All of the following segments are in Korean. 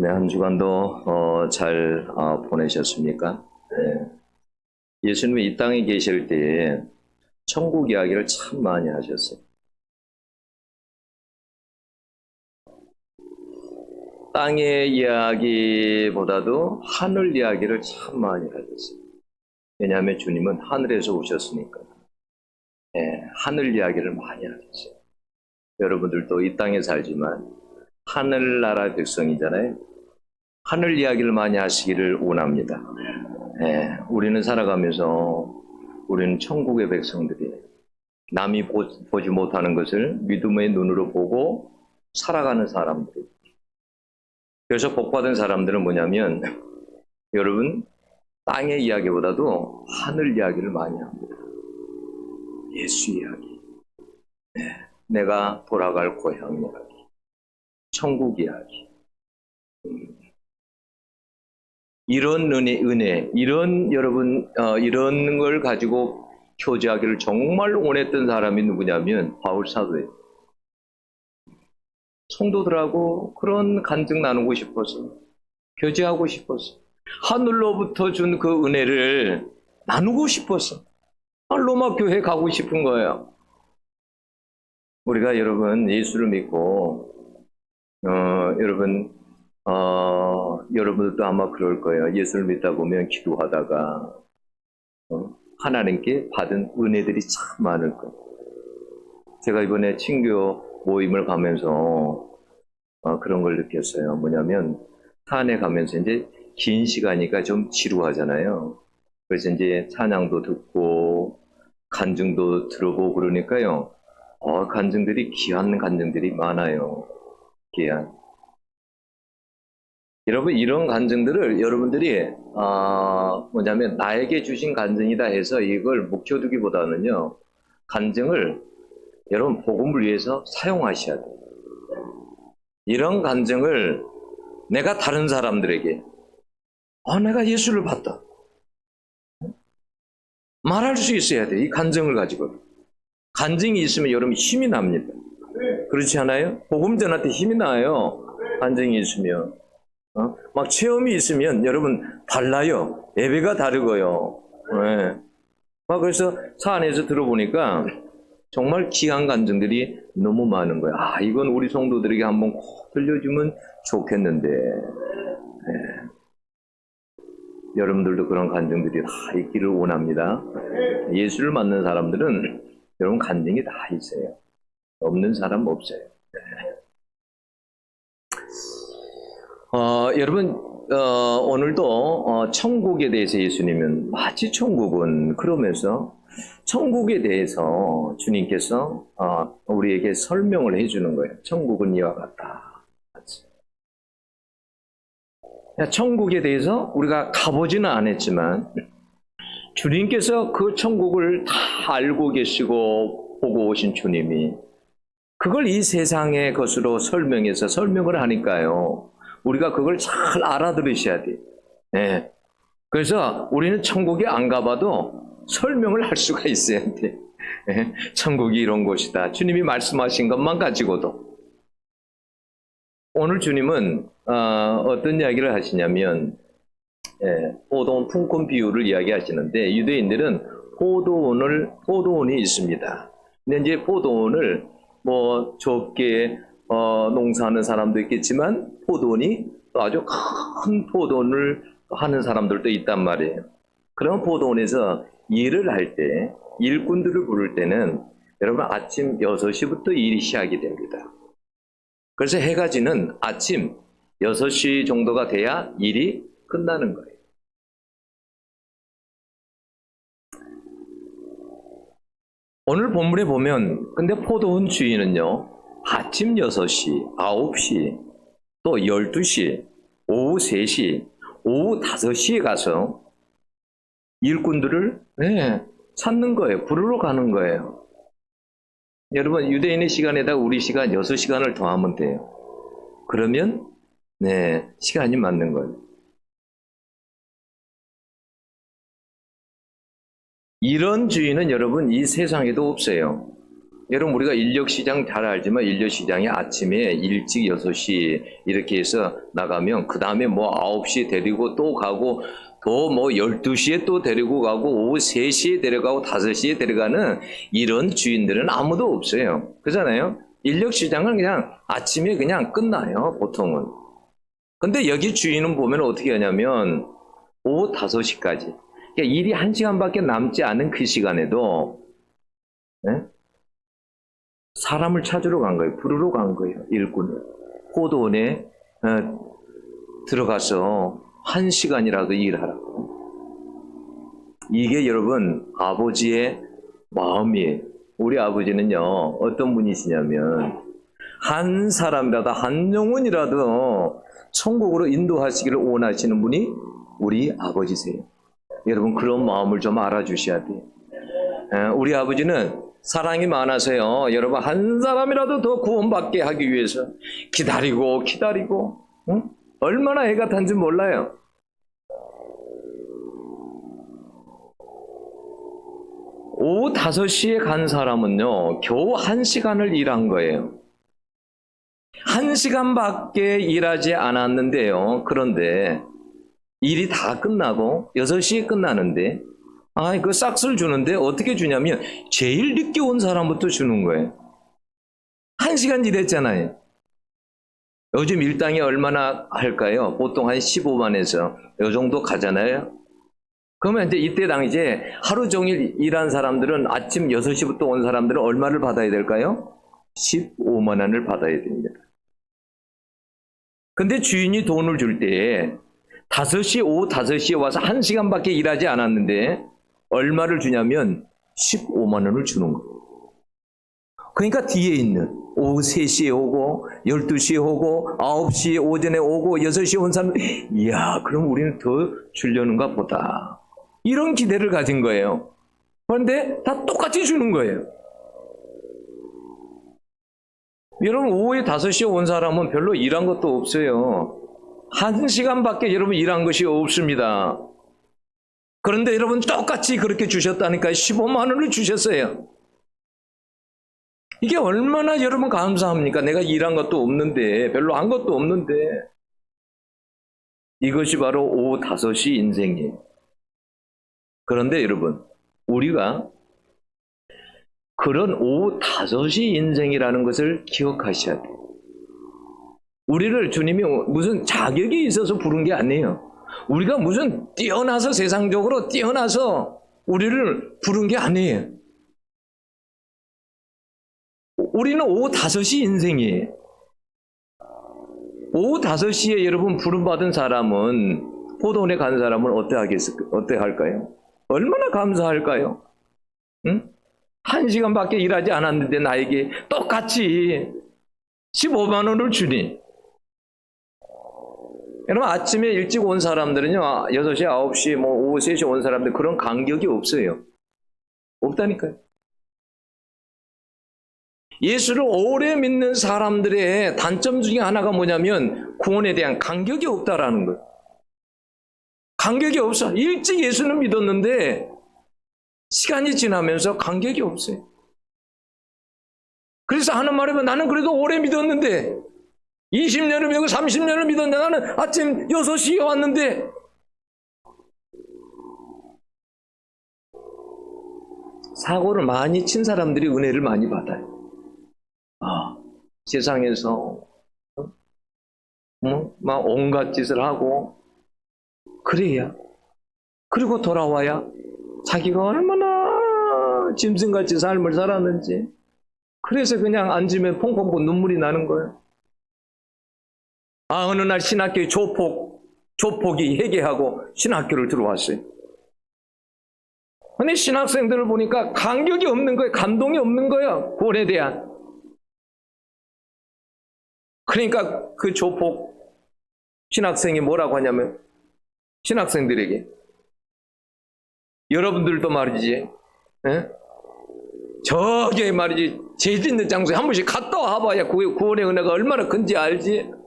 네, 한 주간도 잘 보내셨습니까? 네. 예수님이 이 땅에 계실 때에 천국 이야기를 참 많이 하셨어요. 땅의 이야기보다도 하늘 이야기를 참 많이 하셨어요. 왜냐하면 주님은 하늘에서 오셨으니까. 네, 하늘 이야기를 많이 하셨어요. 여러분들도 이 땅에 살지만 하늘나라 백성이잖아요. 하늘 이야기를 많이 하시기를 원합니다. 네, 우리는 살아가면서 우리는 천국의 백성들이에요. 남이 보지 못하는 것을 믿음의 눈으로 보고 살아가는 사람들이에요. 그래서 복받은 사람들은 뭐냐면 여러분 땅의 이야기보다도 하늘 이야기를 많이 합니다. 예수 이야기, 내가 돌아갈 고향 이야기, 천국 이야기. 이런 은혜, 이런 여러분 이런 걸 가지고 교제하기를 정말 원했던 사람이 누구냐면 바울 사도예요. 성도들하고 그런 간증 나누고 싶어서, 교제하고 싶어서, 하늘로부터 준 그 은혜를 나누고 싶어서 로마 교회 가고 싶은 거예요. 우리가 여러분 예수를 믿고 여러분들도 아마 그럴 거예요. 예수를 믿다 보면 기도하다가 하나님께 받은 은혜들이 참 많을 거예요. 제가 이번에 친교 모임을 가면서 그런 걸 느꼈어요. 뭐냐면 산에 가면서 이제 긴 시간이니까 좀 지루하잖아요. 그래서 이제 찬양도 듣고 간증도 들어보고 그러니까요. 간증들이 귀한 간증들이 많아요. 귀한. 여러분 이런 간증들을 여러분들이 뭐냐면 나에게 주신 간증이다 해서 이걸 묵혀두기보다는요. 간증을 여러분 복음을 위해서 사용하셔야 돼요. 이런 간증을 내가 다른 사람들에게 내가 예수를 봤다. 말할 수 있어야 돼. 이 간증을 가지고. 간증이 있으면 여러분 힘이 납니다. 그렇지 않아요? 복음전한테 힘이 나요. 간증이 있으면. 막 체험이 있으면 여러분 달라요. 예배가 다르고요. 네. 그래서 차 안에서 들어보니까 정말 귀한 간증들이 너무 많은 거야. 이건 우리 성도들에게 한번 꼭 들려주면 좋겠는데. 네. 여러분들도 그런 간증들이 다 있기를 원합니다. 예수를 만난 사람들은 여러분 간증이 다 있어요. 없는 사람 없어요. 여러분 오늘도 천국에 대해서 예수님은 마치 천국은 그러면서 천국에 대해서 주님께서 우리에게 설명을 해주는 거예요. 천국은 이와 같다. 천국에 대해서 우리가 가보지는 않았지만 주님께서 그 천국을 다 알고 계시고 보고 오신 주님이 그걸 이 세상의 것으로 설명을 하니까요. 우리가 그걸 잘 알아들으셔야 돼요. 네. 그래서 우리는 천국에 안 가봐도 설명을 할 수가 있어야 돼. 네. 천국이 이런 곳이다. 주님이 말씀하신 것만 가지고도. 오늘 주님은 어떤 이야기를 하시냐면 포도원 품꾼 비유를 이야기하시는데 유대인들은 포도원이 있습니다. 근데 이제 포도원을 좁게 농사하는 사람도 있겠지만 포도원이 또 아주 큰 포도원을 하는 사람들도 있단 말이에요. 그런 포도원에서 일을 할 때 일꾼들을 부를 때는 여러분 아침 6시부터 일이 시작이 됩니다. 그래서 해가 지는 아침 6시 정도가 돼야 일이 끝나는 거예요. 오늘 본문에 보면 근데 포도원 주인은요. 아침 6시, 9시, 또 12시, 오후 3시, 오후 5시에 가서 일꾼들을 찾는 거예요. 부르러 가는 거예요. 여러분 유대인의 시간에다 우리 시간 6시간을 더하면 돼요. 그러면 시간이 맞는 거예요. 이런 주인은 여러분 이 세상에도 없어요. 여러분 우리가 인력시장 잘 알지만 인력시장이 아침에 일찍 6시 이렇게 해서 나가면 그 다음에 뭐 9시에 데리고 또 가고 또 뭐 12시에 또 데리고 가고 오후 3시에 데려가고 5시에 데려가는 이런 주인들은 아무도 없어요. 그렇잖아요. 인력시장은 그냥 아침에 그냥 끝나요, 보통은. 근데 여기 주인은 보면 어떻게 하냐면 오후 5시까지. 그러니까 일이 1시간밖에 남지 않은 그 시간에도 네? 사람을 찾으러 간 거예요. 부르러 간 거예요. 일꾼을. 포도원에 들어가서 1시간이라도 일하라고. 이게 여러분 아버지의 마음이에요. 우리 아버지는요 어떤 분이시냐면 한 사람이라도 한 영혼이라도 천국으로 인도하시기를 원하시는 분이 우리 아버지세요. 여러분 그런 마음을 좀 알아주셔야 돼요. 우리 아버지는 사랑이 많아서요 여러분 한 사람이라도 더 구원받게 하기 위해서 기다리고 응? 얼마나 해가 탄지 몰라요. 오후 5시에 간 사람은요 겨우 1시간을 일한 거예요. 1시간밖에 일하지 않았는데요. 그런데 일이 다 끝나고 6시에 끝나는데 그 싹스를 주는데 어떻게 주냐면 제일 늦게 온 사람부터 주는 거예요. 1시간 일했잖아요. 요즘 일당이 얼마나 할까요? 보통 한 15만에서 이 정도 가잖아요. 그러면 이때 당시에 하루 종일 일한 사람들은 아침 6시부터 온 사람들은 얼마를 받아야 될까요? 15만 원을 받아야 됩니다. 근데 주인이 돈을 줄 때 오후 5시에 와서 1시간밖에 일하지 않았는데 얼마를 주냐면 15만 원을 주는 거예요. 그러니까 뒤에 있는 오후 3시에 오고 12시에 오고 9시에 오전에 오고 6시에 온 사람 이야 그럼 우리는 더 주려는가 보다 이런 기대를 가진 거예요. 그런데 다 똑같이 주는 거예요. 여러분 오후에 5시에 온 사람은 별로 일한 것도 없어요. 1시간밖에 여러분 일한 것이 없습니다. 그런데 여러분 똑같이 그렇게 주셨다니까 15만 원을 주셨어요. 이게 얼마나 여러분 감사합니까? 내가 일한 것도 없는데 별로 한 것도 없는데 이것이 바로 오후 5시 인생이에요. 그런데 여러분 우리가 그런 오후 5시 인생이라는 것을 기억하셔야 돼요. 우리를 주님이 무슨 자격이 있어서 부른 게 아니에요. 우리가 무슨 뛰어나서 세상적으로 뛰어나서 우리를 부른 게 아니에요. 우리는 오후 5시 인생이에요. 오후 5시에 여러분 부름받은 사람은 포도원에 간 사람은 어떻게 할까요? 얼마나 감사할까요? 응? 1시간밖에 일하지 않았는데 나에게 똑같이 15만 원을 주니. 여러분 아침에 일찍 온 사람들은요 6시, 9시, 뭐 오후 3시 온 사람들 그런 간격이 없어요. 없다니까요. 예수를 오래 믿는 사람들의 단점 중에 하나가 뭐냐면 구원에 대한 간격이 없다라는 거예요. 간격이 없어. 일찍 예수는 믿었는데 시간이 지나면서 간격이 없어요. 그래서 하는 말이면 나는 그래도 오래 믿었는데 20년을 믿고 30년을 믿었는데 나는 아침 6시에 왔는데 사고를 많이 친 사람들이 은혜를 많이 받아요. 세상에서 막 온갖 짓을 하고 그래야 그리고 돌아와야 자기가 얼마나 짐승같이 삶을 살았는지 그래서 그냥 앉으면 펑펑 눈물이 나는 거예요. 어느 날 신학교에 조폭이 회개하고 신학교를 들어왔어요. 근데 신학생들을 보니까 감격이 없는 거예요. 감동이 없는 거예요. 구원에 대한. 그러니까 그 조폭 신학생이 뭐라고 하냐면 신학생들에게 여러분들도 말이지 저기 말이지 죄 짓는 장소에 한 번씩 갔다 와봐야 구원의 은혜가 얼마나 큰지 알지.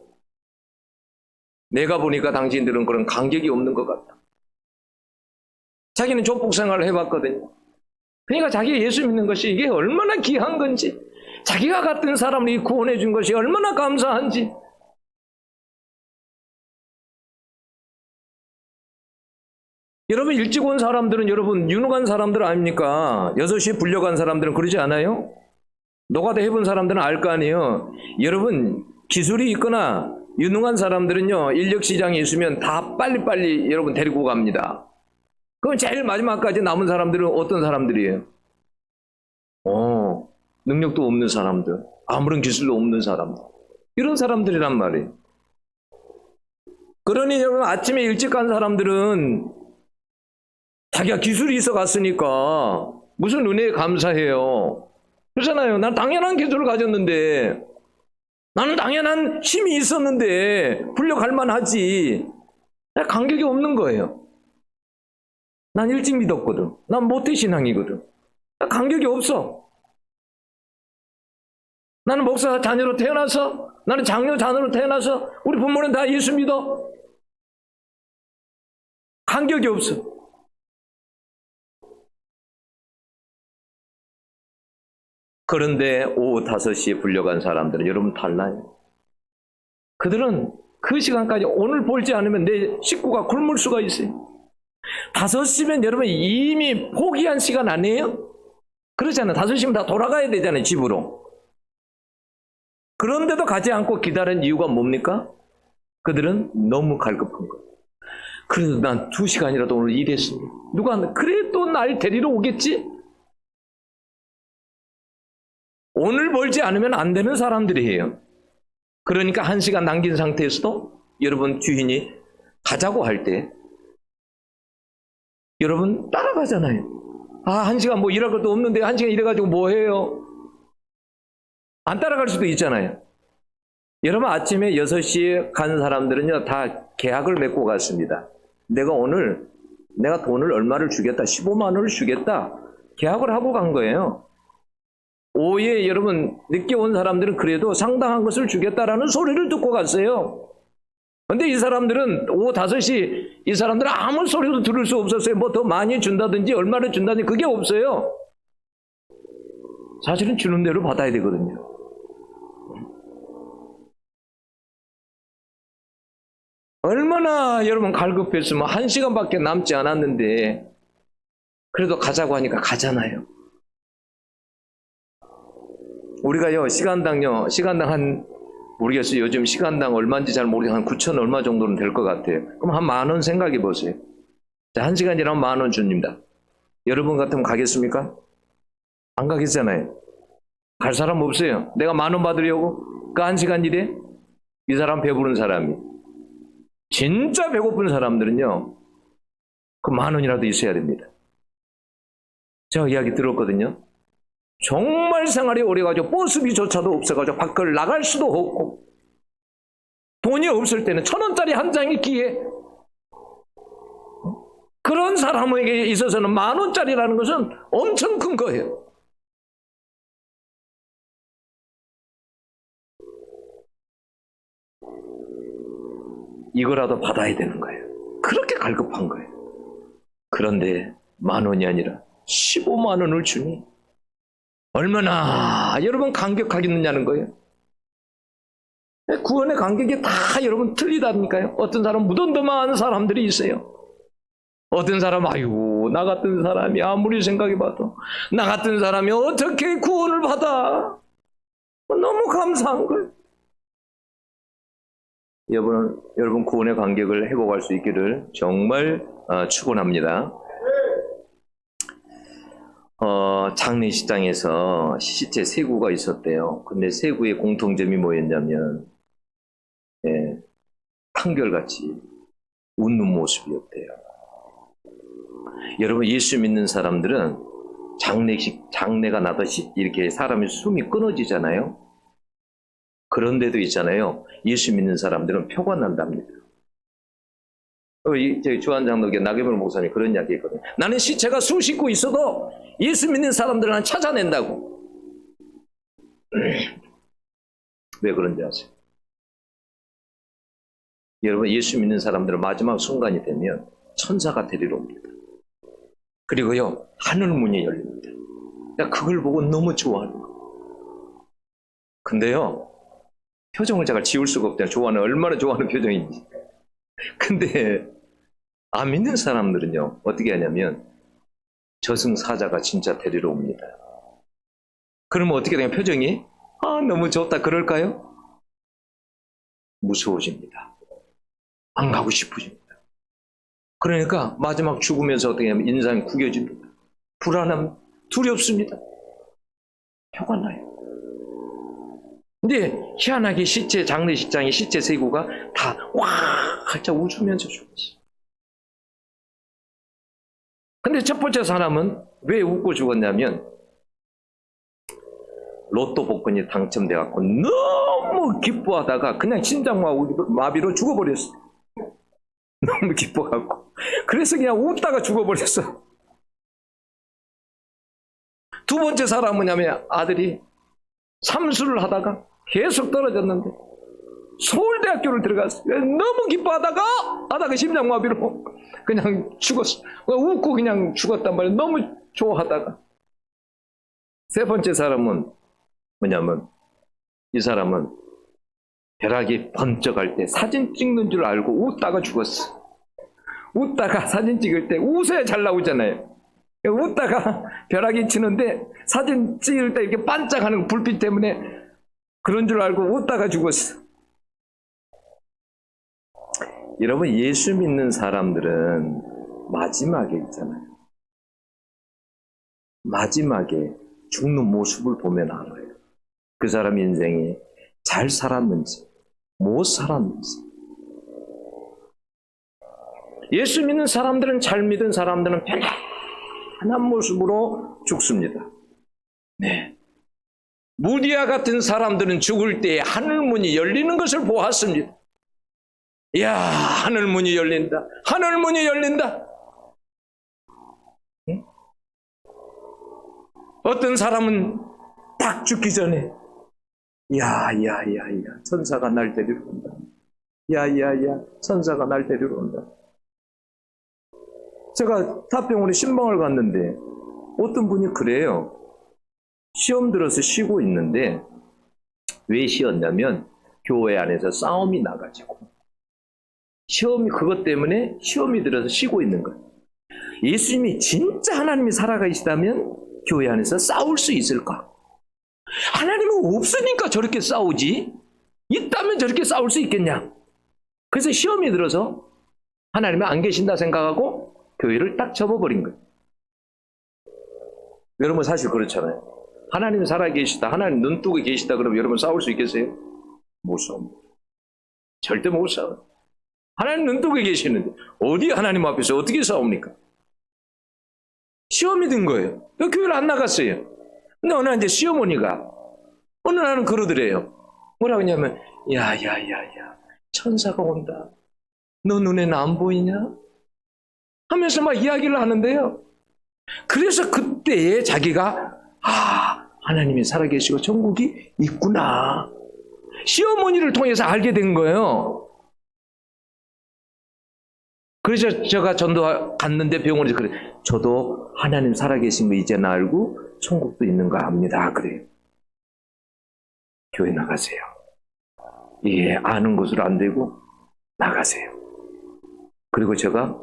내가 보니까 당신들은 그런 간격이 없는 것 같다. 자기는 조폭 생활을 해봤거든요. 그러니까 자기가 예수 믿는 것이 이게 얼마나 귀한 건지, 자기가 같은 사람을 구원해 준 것이 얼마나 감사한지. 여러분 일찍 온 사람들은 여러분 유능한 사람들 아닙니까? 6시에 불려간 사람들은 그러지 않아요? 노가다 해본 사람들은 알 거 아니에요. 여러분 기술이 있거나 유능한 사람들은요, 인력시장에 있으면 다 빨리빨리 여러분 데리고 갑니다. 그럼 제일 마지막까지 남은 사람들은 어떤 사람들이에요? 능력도 없는 사람들, 아무런 기술도 없는 사람들, 이런 사람들이란 말이에요. 그러니 여러분 아침에 일찍 간 사람들은 자기가 기술이 있어 갔으니까 무슨 은혜에 감사해요. 그렇잖아요. 난 당연한 기술을 가졌는데, 나는 당연한 힘이 있었는데 불려갈 만하지. 간격이 없는 거예요. 난 일찍 믿었거든. 난 모태신앙이거든. 간격이 없어. 나는 목사 자녀로 태어나서, 나는 장녀 자녀로 태어나서, 우리 부모는 다 예수 믿어. 간격이 없어. 그런데 오후 5시에 불려간 사람들은 여러분 달라요. 그들은 그 시간까지 오늘 볼지 않으면 내 식구가 굶을 수가 있어요. 5시면 여러분 이미 포기한 시간 아니에요? 그렇잖아요. 5시면 다 돌아가야 되잖아요, 집으로. 그런데도 가지 않고 기다린 이유가 뭡니까? 그들은 너무 갈급한 거예요. 그래도 난 2시간이라도 오늘 일했습니다. 누가 그래 또 날 데리러 오겠지? 오늘 벌지 않으면 안 되는 사람들이에요. 그러니까 1시간 남긴 상태에서도 여러분 주인이 가자고 할 때 여러분 따라가잖아요. 1시간 뭐 일할 것도 없는데 1시간 일해가지고 뭐 해요? 안 따라갈 수도 있잖아요. 여러분 아침에 6시에 간 사람들은요 다 계약을 맺고 갔습니다. 내가 오늘 내가 돈을 얼마를 주겠다, 15만 원을 주겠다, 계약을 하고 간 거예요. 오후에 여러분 늦게 온 사람들은 그래도 상당한 것을 주겠다라는 소리를 듣고 갔어요. 근데 이 사람들은 오후 5시, 이 사람들은 아무 소리도 들을 수 없었어요. 뭐 더 많이 준다든지 얼마를 준다든지 그게 없어요. 사실은 주는 대로 받아야 되거든요. 얼마나 여러분 갈급했으면 1시간밖에 남지 않았는데 그래도 가자고 하니까 가잖아요. 우리가요 시간당 한 모르겠어요. 요즘 시간당 얼마인지 잘 모르겠어요. 한 9천 얼마 정도는 될 것 같아요. 그럼 한 10,000원 생각해 보세요. 자, 1시간 지나면 10,000원 줍니다. 여러분 같으면 가겠습니까? 안 가겠잖아요. 갈 사람 없어요. 내가 10,000원 받으려고 그 1시간 일에 이 사람 배부른 사람이, 진짜 배고픈 사람들은요 그 10,000원이라도 있어야 됩니다. 제가 이야기 들었거든요. 정말 생활이 오래가지고 버스비조차도 없어가지고 밖을 나갈 수도 없고 돈이 없을 때는 1,000원짜리 한 장이 기회. 그런 사람에게 있어서는 10,000원짜리라는 것은 엄청 큰 거예요. 이거라도 받아야 되는 거예요. 그렇게 갈급한 거예요. 그런데 10,000원이 아니라 15만 원을 주니 얼마나 여러분 감격하겠느냐는 거예요. 구원의 감격이 다 여러분 틀리다니까요. 어떤 사람 무덤덤한 사람들이 있어요. 어떤 사람 아유 나 같은 사람이 아무리 생각해봐도 나 같은 사람이 어떻게 구원을 받아. 너무 감사한 거예요. 여러분 구원의 감격을 회복할 수 있기를 정말 축원합니다. 장례식장에서 시체 3구가 있었대요. 근데 3구의 공통점이 뭐였냐면 한결같이 웃는 모습이었대요. 여러분 예수 믿는 사람들은 장례가 나듯이 이렇게 사람의 숨이 끊어지잖아요. 그런데도 있잖아요. 예수 믿는 사람들은 표가 난답니다. 저희 주한장로교 나경원 목사님 그런 이야기 했거든요. 나는 시체가 숨 쉬고 있어도 예수 믿는 사람들을 난 찾아낸다고. 왜 그런지 아세요? 여러분 예수 믿는 사람들은 마지막 순간이 되면 천사가 데리러 옵니다. 그리고요 하늘 문이 열립니다. 내가 그걸 보고 너무 좋아하는 거예요. 근데요, 표정을 제가 지울 수가 없잖아요. 얼마나 좋아하는 표정인지. 근데 안 믿는 사람들은요, 어떻게 하냐면 저승사자가 진짜 데리러 옵니다. 그러면 어떻게 되냐, 표정이 너무 좋다 그럴까요? 무서워집니다. 안 가고 싶어집니다. 그러니까 마지막 죽으면서 어떻게 하냐면 인상이 구겨집니다. 불안함, 두렵습니다. 표가 나요. 근데 희한하게 장례식장에 시체 세구가 다 와 활짝 웃으면서 죽었어요. 근데 첫 번째 사람은 왜 웃고 죽었냐면 로또 복권이 당첨돼갖고 너무 기뻐하다가 그냥 심장마비로 죽어버렸어. 너무 기뻐갖고. 그래서 그냥 웃다가 죽어버렸어. 두 번째 사람은 뭐냐면 아들이 삼수를 하다가 계속 떨어졌는데 서울대학교를 들어갔어. 너무 기뻐하다가 심장마비로 그냥 죽었어. 웃고 그냥 죽었단 말이야. 너무 좋아하다가. 세 번째 사람은 뭐냐면 이 사람은 벼락이 번쩍할 때 사진 찍는 줄 알고 웃다가 죽었어. 웃다가 사진 찍을 때 웃어야 잘 나오잖아요. 웃다가 벼락이 치는데 사진 찍을 때 이렇게 반짝하는 불빛 때문에 그런 줄 알고 웃다가 죽었어. 여러분, 예수 믿는 사람들은 마지막에 있잖아요. 마지막에 죽는 모습을 보면 알아요. 그 사람 인생이 잘 살았는지 못 살았는지. 예수 믿는 사람들은, 잘 믿은 사람들은 편안한 모습으로 죽습니다. 네. 무디아 같은 사람들은 죽을 때 하늘문이 열리는 것을 보았습니다. 이야, 하늘문이 열린다. 하늘문이 열린다. 응? 어떤 사람은 딱 죽기 전에 야야야야 천사가 날 데리러 온다. 야야야 천사가 날 데리러 온다. 제가 답병원에 신방을 갔는데 어떤 분이 그래요. 시험 들어서 쉬고 있는데 왜 쉬었냐면 교회 안에서 싸움이 나가지고 그것 때문에 시험이 들어서 쉬고 있는 거예요. 예수님이 진짜 하나님이 살아계시다면 교회 안에서 싸울 수 있을까? 하나님은 없으니까 저렇게 싸우지, 있다면 저렇게 싸울 수 있겠냐? 그래서 시험이 들어서 하나님이 안 계신다 생각하고 교회를 딱 접어버린 거예요. 여러분 사실 그렇잖아요. 하나님 살아계시다, 하나님 눈뜨고 계시다 그러면 여러분 싸울 수 있겠어요? 못 싸웁니다. 절대 못 싸워요. 하나님 눈뜨고 계시는데 어디 하나님 앞에서 어떻게 싸웁니까? 시험이 든 거예요. 교회를 안 나갔어요. 근데 어느 날 이제 시어머니가 어느 날은 그러더래요. 뭐라고 했냐면 야야야야 천사가 온다. 너 눈에는 안 보이냐? 하면서 막 이야기를 하는데요. 그래서 그때에 자기가 하나님이 살아계시고 천국이 있구나. 시어머니를 통해서 알게 된 거예요. 그래서 제가 전도 갔는데 병원에서 그래. 저도 하나님 살아계신 거 이제는 알고 천국도 있는 거 압니다. 그래요. 교회 나가세요. 예, 아는 것으로 안 되고 나가세요. 그리고 제가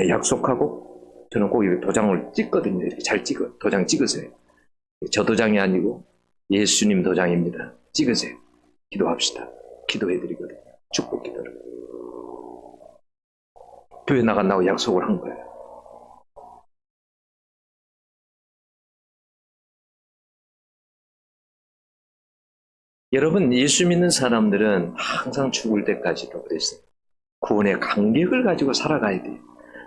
약속하고 저는 꼭 이렇게 도장을 찍거든요. 이렇게 잘 찍어. 도장 찍으세요. 저 도장이 아니고 예수님 도장입니다. 찍으세요. 기도합시다. 기도해드리거든요. 축복 기도를. 교회 나간다고 약속을 한 거예요. 여러분, 예수 믿는 사람들은 항상 죽을 때까지도 그랬어요. 구원의 감격을 가지고 살아가야 돼요.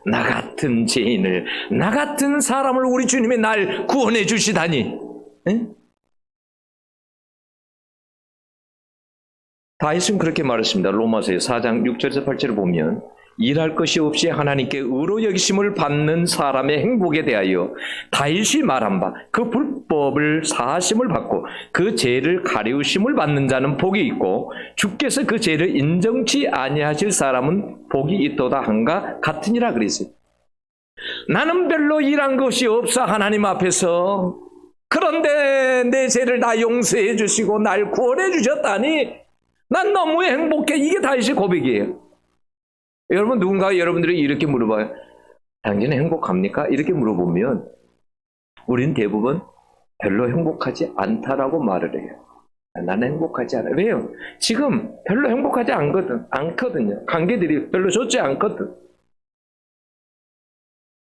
나 같은 죄인을, 나 같은 사람을 우리 주님이 날 구원해 주시다니. 에? 다윗은 그렇게 말했습니다. 로마서의 4장 6절에서 8절을 보면 일할 것이 없이 하나님께 의로 여기심을 받는 사람의 행복에 대하여 다윗이 말한 바 그 불법을 사하심을 받고 그 죄를 가리우심을 받는 자는 복이 있고 주께서 그 죄를 인정치 아니하실 사람은 복이 있도다 한가 같으니라 그랬어요. 나는 별로 일한 것이 없어 하나님 앞에서 그런데 내 죄를 다 용서해 주시고 날 구원해 주셨다니 난 너무 행복해. 이게 다윗의 고백이에요. 여러분, 누군가 여러분들이 이렇게 물어봐요. 당신은 행복합니까? 이렇게 물어보면 우린 대부분 별로 행복하지 않다라고 말을 해요. 나는 행복하지 않아요. 왜요? 지금 별로 행복하지 않거든요. 관계들이 별로 좋지 않거든.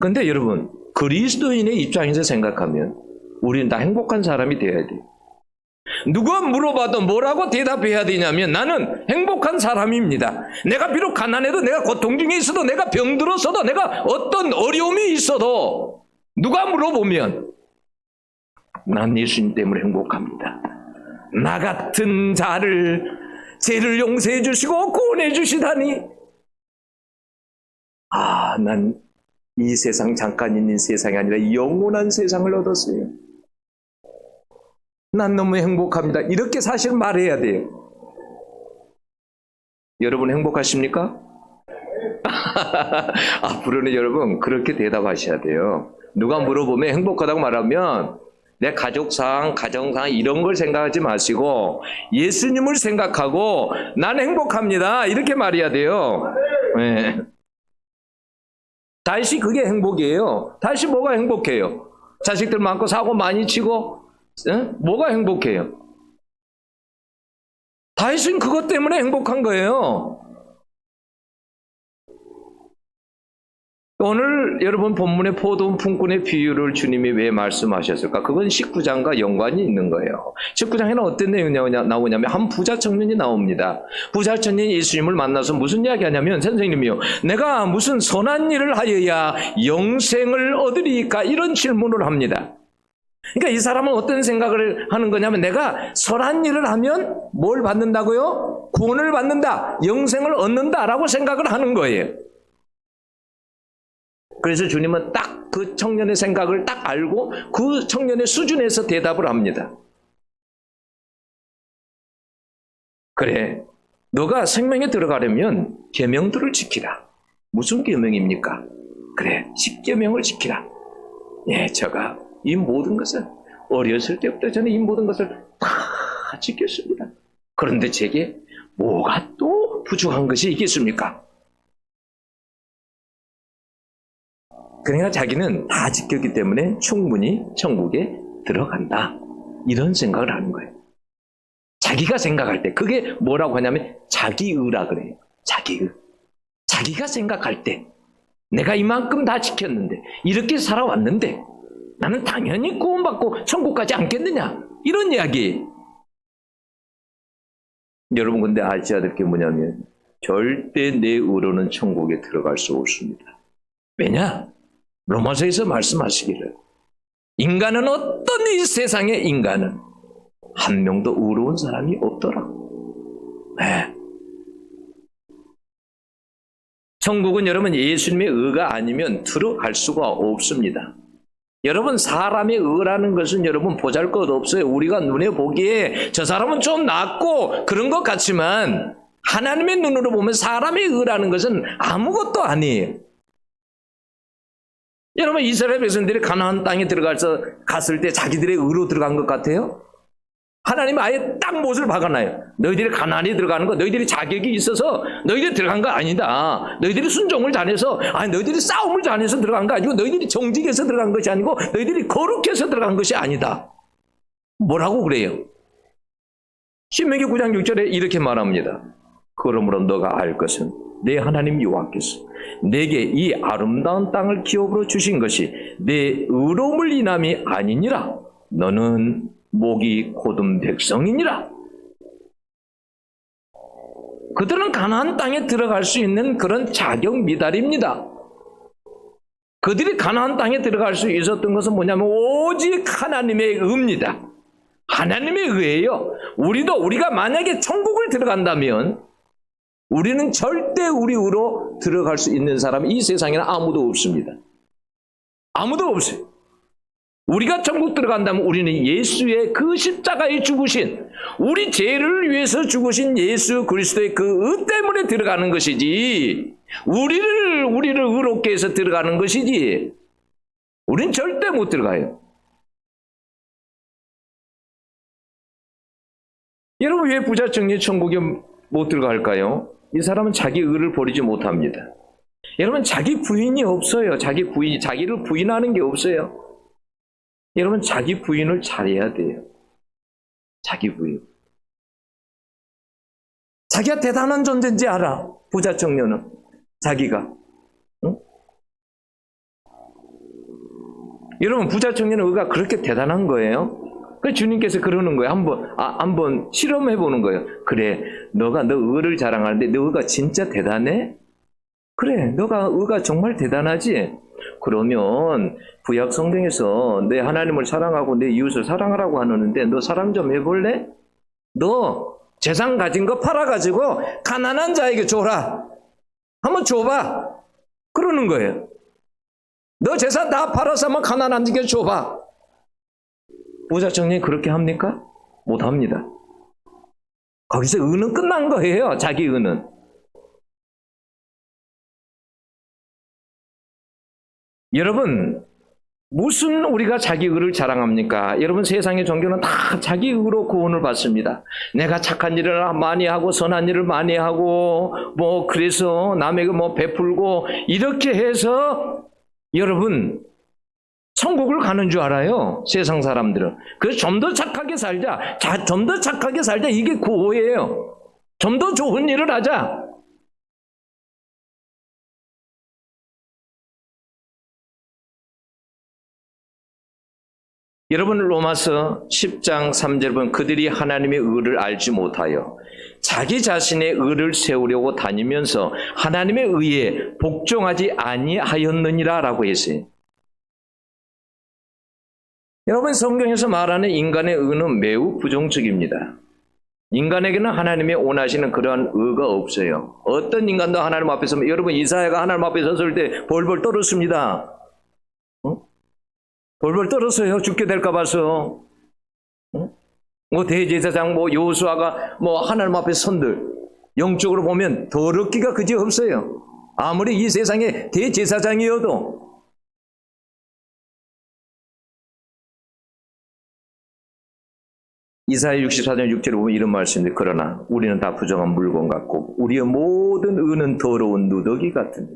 근데 여러분, 그리스도인의 입장에서 생각하면 우리는 다 행복한 사람이 되어야 돼요. 누가 물어봐도 뭐라고 대답해야 되냐면 나는 행복한 사람입니다. 내가 비록 가난해도, 내가 고통 중에 있어도, 내가 병들었어도, 내가 어떤 어려움이 있어도 누가 물어보면 난 예수님 때문에 행복합니다. 나 같은 자를 죄를 용서해 주시고 구원해 주시다니, 난 이 세상 잠깐 있는 세상이 아니라 영원한 세상을 얻었어요. 난 너무 행복합니다. 이렇게 사실 말해야 돼요. 여러분 행복하십니까? 앞으로는 여러분 그렇게 대답하셔야 돼요. 누가 물어보면 행복하다고 말하면 내 가족상, 가정상 이런 걸 생각하지 마시고 예수님을 생각하고 난 행복합니다. 이렇게 말해야 돼요. 네. 다윗이 그게 행복이에요. 다윗이 뭐가 행복해요? 자식들 많고 사고 많이 치고 뭐가 행복해요? 다윗은 그것 때문에 행복한 거예요. 오늘 여러분 본문의 포도원 품꾼의 비유를 주님이 왜 말씀하셨을까? 그건 19장과 연관이 있는 거예요. 19장에는 어떤 내용이 나오냐면 한 부자 청년이 나옵니다. 부자 청년이 예수님을 만나서 무슨 이야기 하냐면, 선생님이요, 내가 무슨 선한 일을 하여야 영생을 얻으리까? 이런 질문을 합니다. 그러니까 이 사람은 어떤 생각을 하는 거냐면, 내가 선한 일을 하면 뭘 받는다고요? 구원을 받는다, 영생을 얻는다라고 생각을 하는 거예요. 그래서 주님은 딱 그 청년의 생각을 딱 알고 그 청년의 수준에서 대답을 합니다. 그래, 너가 생명에 들어가려면 계명들을 지키라. 무슨 계명입니까? 그래, 10계명을 지키라. 예, 제가 이 모든 것을 어렸을 때부터 저는 이 모든 것을 다 지켰습니다. 그런데 제게 뭐가 또 부족한 것이 있겠습니까? 그러니까 자기는 다 지켰기 때문에 충분히 천국에 들어간다, 이런 생각을 하는 거예요. 자기가 생각할 때, 그게 뭐라고 하냐면 자기의라 그래요. 자기의. 자기가 생각할 때 내가 이만큼 다 지켰는데, 이렇게 살아왔는데 나는 당연히 구원받고 천국 가지 않겠느냐, 이런 이야기. 여러분, 근데 아셔야 될 게 뭐냐면 절대 내 의로는 천국에 들어갈 수 없습니다. 왜냐? 로마서에서 말씀하시기를, 인간은, 어떤 이 세상의 인간은 한 명도 의로운 사람이 없더라. 네. 천국은 여러분 예수님의 의가 아니면 들어갈 수가 없습니다. 여러분, 사람의 의라는 것은 여러분 보잘것없어요. 우리가 눈에 보기에 저 사람은 좀 낫고 그런 것 같지만 하나님의 눈으로 보면 사람의 의라는 것은 아무것도 아니에요. 여러분, 이스라엘 백성들이 가나안 땅에 갔을 때 자기들의 의로 들어간 것 같아요? 하나님은 아예 딱 못을 박아놔요. 너희들이 가나안에 들어가는 거, 너희들이 자격이 있어서 너희들이 들어간 거 아니다. 너희들이 순종을 잘해서, 너희들이 싸움을 잘해서 들어간 거 아니고, 너희들이 정직해서 들어간 것이 아니고, 너희들이 거룩해서 들어간 것이 아니다. 뭐라고 그래요? 신명기 9장 6절에 이렇게 말합니다. 그러므로 너가 알 것은 내 하나님 여호와께서 내게 이 아름다운 땅을 기업으로 주신 것이 내 의로움을 인함이 아니니라. 너는 목이 곧은 백성이니라. 그들은 가나안 땅에 들어갈 수 있는 그런 자격 미달입니다. 그들이 가나안 땅에 들어갈 수 있었던 것은 뭐냐면 오직 하나님의 의입니다. 하나님의 의예요. 우리가 만약에 천국을 들어간다면 우리는 절대 우리 의로 들어갈 수 있는 사람이 이 세상에는 아무도 없습니다. 아무도 없어요. 우리가 천국 들어간다면 우리는 예수의 그 십자가에 죽으신, 우리 죄를 위해서 죽으신 예수 그리스도의 그 의 때문에 들어가는 것이지, 우리를 의롭게 해서 들어가는 것이지, 우린 절대 못 들어가요. 여러분 왜 부자 청년 천국에 못 들어갈까요? 이 사람은 자기 의를 버리지 못합니다. 여러분 자기 부인이 없어요. 자기를 부인하는 게 없어요. 여러분 자기 부인을 잘해야 돼요. 자기 부인. 자기가 대단한 존재인지 알아. 부자 청년은 자기가. 응? 여러분 부자 청년의 의가 그렇게 대단한 거예요. 그 주님께서 그러는 거예요. 한번 실험해 보는 거예요. 그래, 너가 너 의를 자랑하는데 너 의가 진짜 대단해? 그래, 너가 의가 정말 대단하지? 그러면 구약 성경에서 내 하나님을 사랑하고 내 이웃을 사랑하라고 하는데 너 사랑 좀 해볼래? 너 재산 가진 거 팔아가지고 가난한 자에게 줘라. 한번 줘봐. 그러는 거예요. 너 재산 다 팔아서 한번 가난한 자에게 줘봐. 부자 청년이 그렇게 합니까? 못합니다. 거기서 의는 끝난 거예요. 자기 의는. 여러분 무슨 우리가 자기 의를 자랑합니까? 여러분 세상의 종교는 다 자기 의로 구원을 받습니다. 내가 착한 일을 많이 하고 선한 일을 많이 하고 그래서 남에게 베풀고 이렇게 해서 여러분 천국을 가는 줄 알아요. 세상 사람들은. 그래서 좀 더 착하게 살자. 좀 더 착하게 살자. 이게 구호예요. 좀 더 좋은 일을 하자. 여러분 로마서 10장 3절 보면 그들이 하나님의 의를 알지 못하여 자기 자신의 의를 세우려고 다니면서 하나님의 의에 복종하지 아니하였느니라 라고 했어요. 여러분 성경에서 말하는 인간의 의는 매우 부정적입니다. 인간에게는 하나님의 원하시는 그러한 의가 없어요. 어떤 인간도 하나님 앞에 서면 여러분 이사야가 하나님 앞에 섰을 때 벌벌 떨었습니다. 벌벌 떨었어요. 죽게 될까 봐서. 대제사장 여호수아가 하나님 앞에 선들 영적으로 보면 더럽기가 그지 없어요. 아무리 이 세상에 대제사장이어도. 이사야 64장 6절에 보면 이런 말씀인데 그러나 우리는 다 부정한 물건 같고 우리의 모든 의는 더러운 누더기 같으며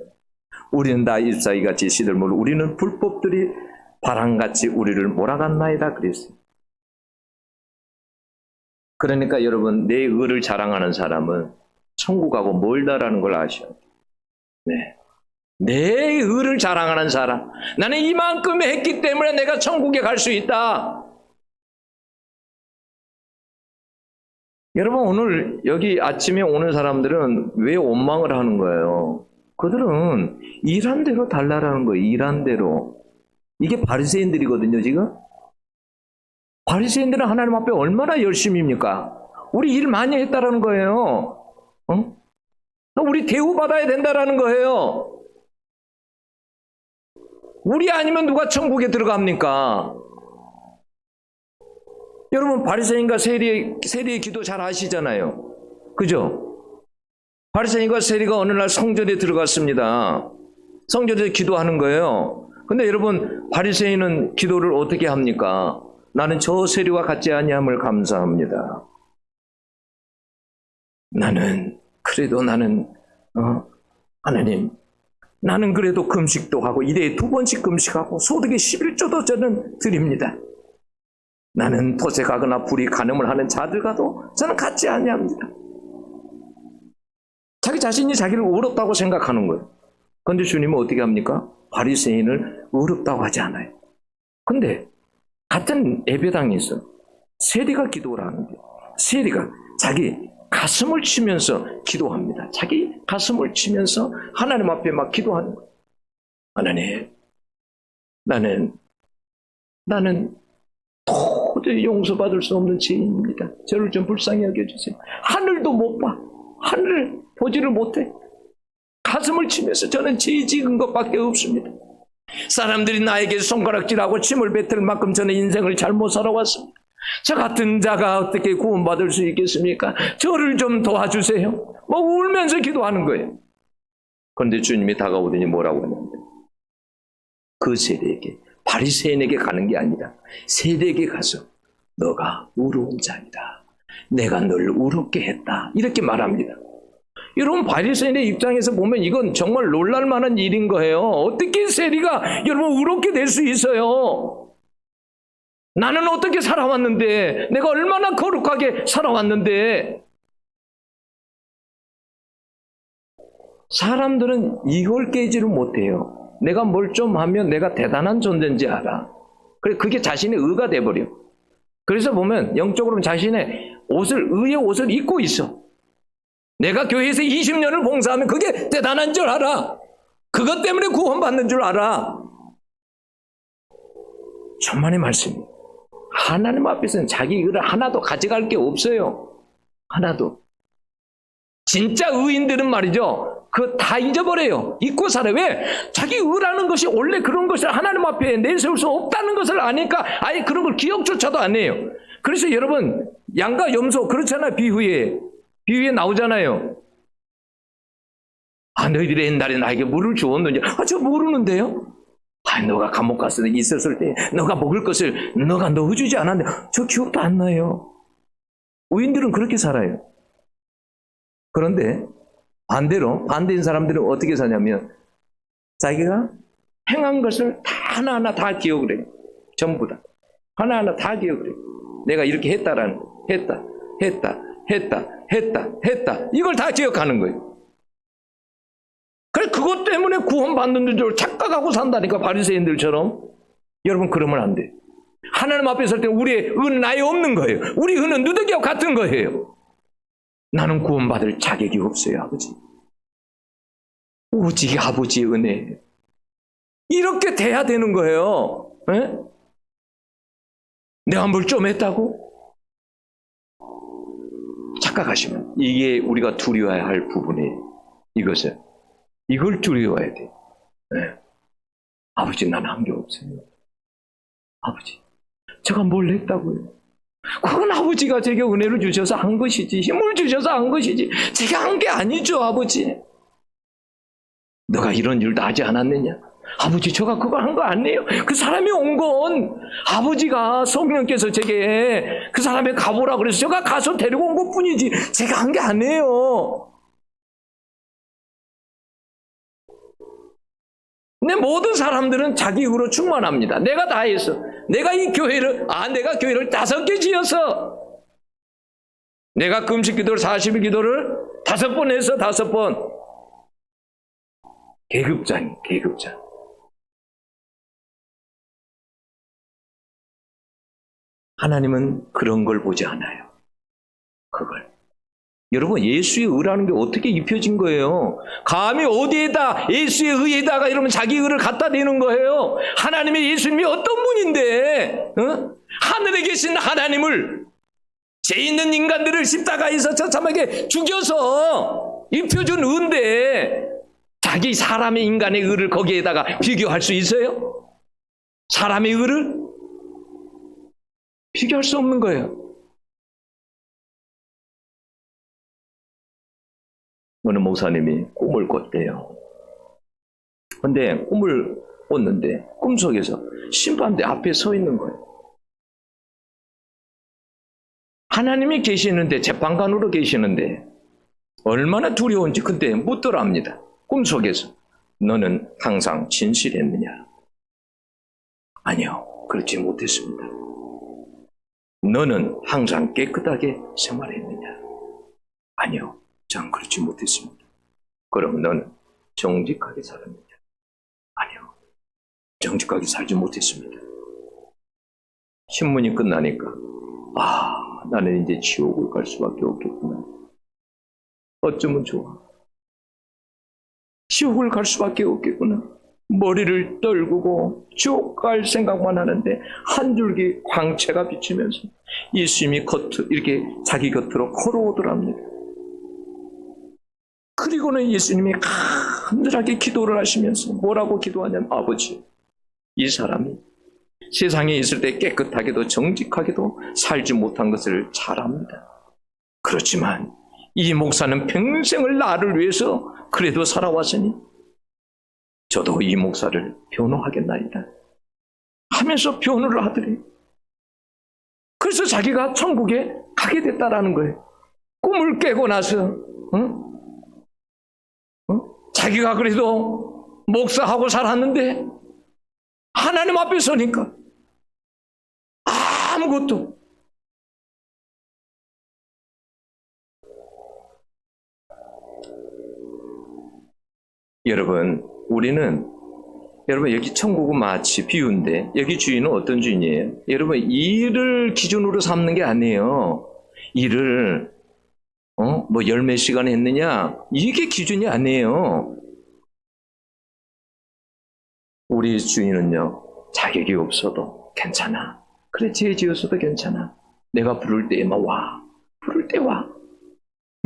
우리는 다 잎사귀같이 시들물 우리는 불법들이 바람같이 우리를 몰아갔나이다 그랬어요. 그러니까 여러분 내 의를 자랑하는 사람은 천국하고 멀다라는 걸 아셔야 돼요. 네. 내 의를 자랑하는 사람, 나는 이만큼 했기 때문에 내가 천국에 갈 수 있다. 여러분 오늘 여기 아침에 오는 사람들은 왜 원망을 하는 거예요? 그들은 일한 대로 달라라는 거예요. 일한 대로. 이게 바리새인들이거든요. 지금 바리새인들은 하나님 앞에 얼마나 열심입니까? 우리 일 많이 했다라는 거예요. 우리 대우받아야 된다라는 거예요. 우리 아니면 누가 천국에 들어갑니까? 여러분 바리새인과 세리의 기도 잘 아시잖아요. 그죠? 바리새인과 세리가 어느 날 성전에 들어갔습니다. 성전에서 기도하는 거예요. 근데 여러분 바리새인은 기도를 어떻게 합니까? 나는 저 세리와 같지 아니함을 감사합니다. 나는 하나님 나는 그래도 금식도 하고 일에 2번씩 금식하고 소득의 11조도 저는 드립니다. 나는 토세 가거나 불이 간음을 하는 자들과도 저는 같지 아니합니다. 자기 자신이 자기를 의롭다고 생각하는 거예요. 그런데 주님은 어떻게 합니까? 바리새인을 의롭다고 하지 않아요. 근데 같은 예배당에 있어 세리가 기도를 하는데 세리가 자기 가슴을 치면서 기도합니다. 자기 가슴을 치면서 하나님 앞에 막 기도하는 거예요. 하나님, 나는 도저히 용서받을 수 없는 죄인입니다. 저를 좀 불쌍히 여겨주세요. 하늘도 못 봐. 하늘을 보지를 못해. 가슴을 치면서 저는 죄 지은 것밖에 없습니다. 사람들이 나에게 손가락질하고 침을 뱉을 만큼 저는 인생을 잘못 살아왔습니다. 저 같은 자가 어떻게 구원받을 수 있겠습니까? 저를 좀 도와주세요. 울면서 기도하는 거예요. 그런데 주님이 다가오더니 뭐라고 하냐면 그 세리에게 바리새인에게 가는 게 아니라 세리에게 가서 너가 의로운 자이다. 내가 널 의롭게 했다. 이렇게 말합니다. 여러분, 바리새인의 입장에서 보면 이건 정말 놀랄 만한 일인 거예요. 어떻게 세리가 여러분 의롭게 될 수 있어요? 나는 어떻게 살아왔는데, 내가 얼마나 거룩하게 살아왔는데. 사람들은 이걸 깨지를 못해요. 내가 뭘 좀 하면 내가 대단한 존재인지 알아. 그게 자신의 의가 돼버려. 그래서 보면 영적으로 자신의 의의 옷을 입고 있어. 내가 교회에서 20년을 봉사하면 그게 대단한 줄 알아. 그것 때문에 구원받는 줄 알아. 천만의 말씀이에요. 하나님 앞에서는 자기 의를 하나도 가져갈 게 없어요. 하나도. 진짜 의인들은 말이죠, 그거 다 잊어버려요. 잊고 살아요. 왜? 자기 의라는 것이 원래 그런 것을 하나님 앞에 내세울 수 없다는 것을 아니까 아예 그런 걸 기억조차도 안 해요. 그래서 여러분, 양과 염소 그렇잖아요. 비유에 나오잖아요. 너희들이 옛날에 나에게 물을 주었느냐? 저 모르는데요. 너가 감옥 있었을 때 너가 먹을 것을 너가 넣어주지 않았는데 저 기억도 안 나요. 의인들은 그렇게 살아요. 그런데 반대인 사람들은 어떻게 사냐면 자기가 행한 것을 하나하나 다 기억을 해요. 전부 다. 하나하나 다 기억을 해요. 내가 이렇게 했다라는 거. 했다. 이걸 다 기억하는 거예요. 그래, 그것 때문에 구원받는 줄 착각하고 산다니까, 바리새인들처럼. 여러분, 그러면 안 돼. 하나님 앞에 설 때 우리의 의는 아예 없는 거예요. 우리 의는 누더기와 같은 거예요. 나는 구원받을 자격이 없어요, 아버지. 오직 아버지의 은혜. 이렇게 돼야 되는 거예요. 에? 내가 뭘 좀 했다고? 착각하시면 이게 우리가 두려워야 할 부분이에요. 이걸 두려워야 돼. 네. 아버지, 난 한 게 없어요. 아버지, 제가 뭘 했다고요? 그건 아버지가 제게 은혜를 주셔서 한 것이지, 힘을 주셔서 한 것이지, 제가 한 게 아니죠, 아버지. 너가 이런 일도 하지 않았느냐? 아버지, 제가 그거 한 거 아니에요. 그 사람이 온 건 아버지가 성령께서 제게 그 사람에 가보라 그래서 제가 가서 데리고 온 것뿐이지 제가 한 게 아니에요. 근데 모든 사람들은 자기 의로 충만합니다. 내가 다 했어. 내가 교회를 5개 지었어. 내가 금식 기도를 40일 기도를 5번 했어. 5번. 계급장. 하나님은 그런 걸 보지 않아요. 그걸. 여러분, 예수의 의라는 게 어떻게 입혀진 거예요? 감히 어디에다, 예수의 의에다가 이러면 자기 의를 갖다 대는 거예요. 하나님의 예수님이 어떤 분인데, 하늘에 계신 하나님을, 죄 있는 인간들을 십자가에서 처참하게 죽여서 입혀준 의인데, 자기 사람의 인간의 의를 거기에다가 비교할 수 있어요? 사람의 의를 비교할 수 없는 거예요. 어느 목사님이 꿈을 꿨대요. 근데 꿈을 꿨는데 꿈속에서 심판대 앞에 서 있는 거예요. 하나님이 계시는데, 재판관으로 계시는데 얼마나 두려운지 그때 묻더랍니다. 꿈속에서. 너는 항상 진실했느냐? 아니요, 그렇지 못했습니다. 너는 항상 깨끗하게 생활했느냐? 아니요, 전 그렇지 못했습니다. 그럼 너는 정직하게 살았느냐? 아니요, 정직하게 살지 못했습니다. 신문이 끝나니까 나는 이제 지옥을 갈 수밖에 없겠구나. 어쩌면 좋아. 지옥을 갈 수밖에 없겠구나. 머리를 떨구고 지옥 갈 생각만 하는데 한 줄기 광채가 비치면서 예수님이 이렇게 자기 곁으로 걸어오더랍니다. 그리고는 예수님이 간절하게 기도를 하시면서 뭐라고 기도하냐면, 아버지, 이 사람이 세상에 있을 때 깨끗하게도 정직하게도 살지 못한 것을 잘 압니다. 그렇지만 이 목사는 평생을 나를 위해서 그래도 살아왔으니 저도 이 목사를 변호하겠나이다 하면서 변호를 하더래요. 그래서 자기가 천국에 하게 됐다라는 거예요. 꿈을 깨고 나서 자기가 그래도 목사하고 살았는데 하나님 앞에 서니까 아무것도. 여러분, 여러분 여기 천국은 마치 비유인데 여기 주인은 어떤 주인이에요? 여러분 일을 기준으로 삼는 게 아니에요. 일을 뭐 열 몇 시간 했느냐 이게 기준이 아니에요. 우리 주인은요 자격이 없어도 괜찮아. 그래 죄 지었어도 괜찮아. 내가 부를 때에만 와. 부를 때 와.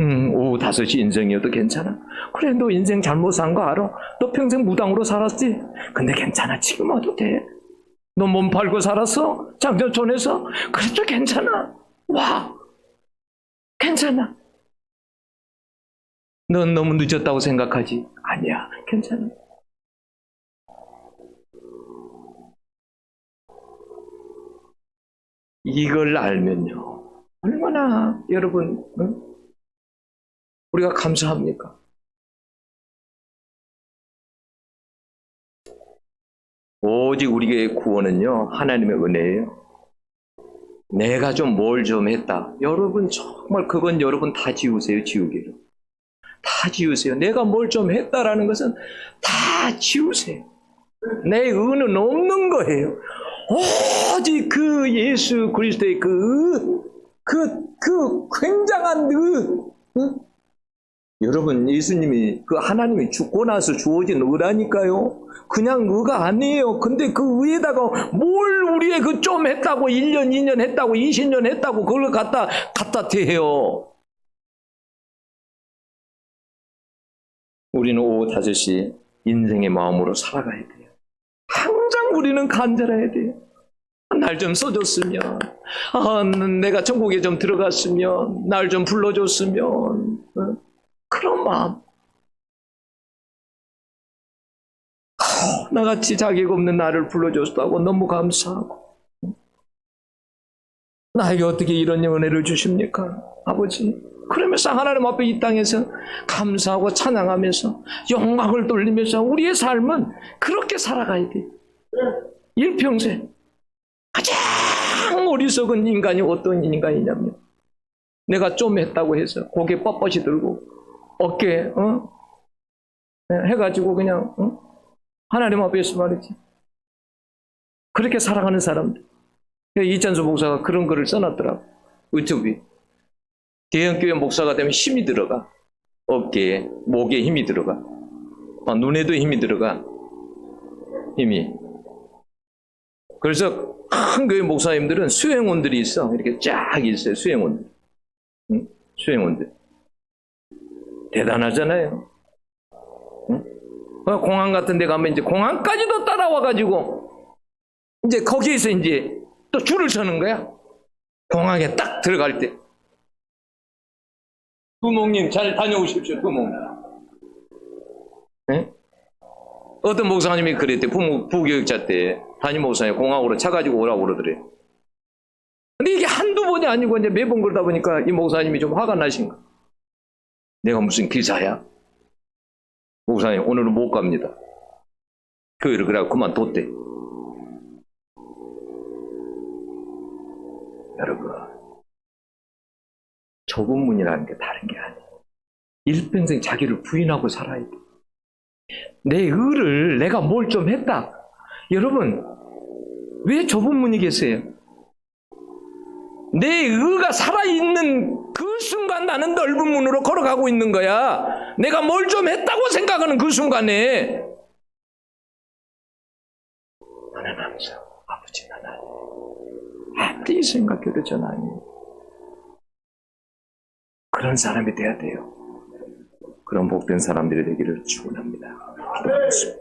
오후 5시 인생이어도 괜찮아. 그래 너 인생 잘못 산 거 알아? 너 평생 무당으로 살았지? 근데 괜찮아. 지금 와도 돼. 너 몸 팔고 살았어? 장전촌에서? 그래도 괜찮아. 와. 괜찮아. 넌 너무 늦었다고 생각하지? 아니야. 괜찮아. 이걸 알면요. 얼마나 여러분 우리가 감사합니까? 오직 우리의 구원은요 하나님의 은혜예요. 내가 좀 뭘 좀 했다. 여러분 정말 그건 여러분 다 지우세요. 지우기로. 다 지우세요. 내가 뭘 좀 했다라는 것은 다 지우세요. 내 의는 없는 거예요. 오직 그 예수 그리스도의 그 굉장한 여러분 예수님이 그 하나님이 죽고 나서 주어진 의라니까요. 그냥 의가 아니에요. 근데 그 의에다가 뭘 우리의 그 좀 했다고 1년 2년 했다고 20년 했다고 그걸 갖다 대요. 우리는 오후 5시 인생의 마음으로 살아가야 돼요. 항상 우리는 간절해야 돼요. 날 좀 써줬으면, 내가 천국에 좀 들어갔으면, 날 좀 불러줬으면, 그런 마음. 나같이 자격 없는 나를 불러줬다고 너무 감사하고, 나에게 어떻게 이런 은혜를 주십니까? 아버지. 그러면서 하나님 앞에 이 땅에서 감사하고 찬양하면서 영광을 돌리면서 우리의 삶은 그렇게 살아가야 돼. 일평생. 가장 어리석은 인간이 어떤 인간이냐면 내가 좀 했다고 해서 고개 뻣뻣이 들고 어깨 해가지고 그냥 하나님 앞에서 말이지. 그렇게 살아가는 사람들. 이찬수 목사가 그런 글을 써놨더라고. 유튜브에. 대형교회 목사가 되면 힘이 들어가. 어깨에, 목에 힘이 들어가. 눈에도 힘이 들어가. 힘이. 그래서 큰 교회 목사님들은 수행원들이 있어. 이렇게 쫙 있어요. 수행원들. 응? 수행원들. 대단하잖아요. 응? 공항 같은 데 가면 이제 공항까지도 따라와가지고 이제 거기에서 이제 또 줄을 서는 거야. 공항에 딱 들어갈 때. 부모님 잘 다녀오십시오. 부모님. 네? 어떤 목사님이 그랬대. 부교육자 때 담임 목사님 공항으로 차 가지고 오라고 그러더래. 근데 이게 한두 번이 아니고 이제 매번 그러다 보니까 이 목사님이 좀 화가 나신 거야. 내가 무슨 기사야? 목사님 오늘은 못 갑니다. 교회를 그래갖고 그만뒀대. 여러분 좁은 문이라는 게 다른 게 아니에요. 일평생 자기를 부인하고 살아야 돼. 내 의를 내가 뭘 좀 했다. 여러분 왜 좁은 문이겠어요? 내 의가 살아있는 그 순간 나는 넓은 문으로 걸어가고 있는 거야. 내가 뭘 좀 했다고 생각하는 그 순간에 나는 항상 아버지 하나님 아무리 생각해도 전 아니에요. 그런 사람이 돼야 돼요. 그런 복된 사람들이 되기를 축원합니다. 기도하겠습니다.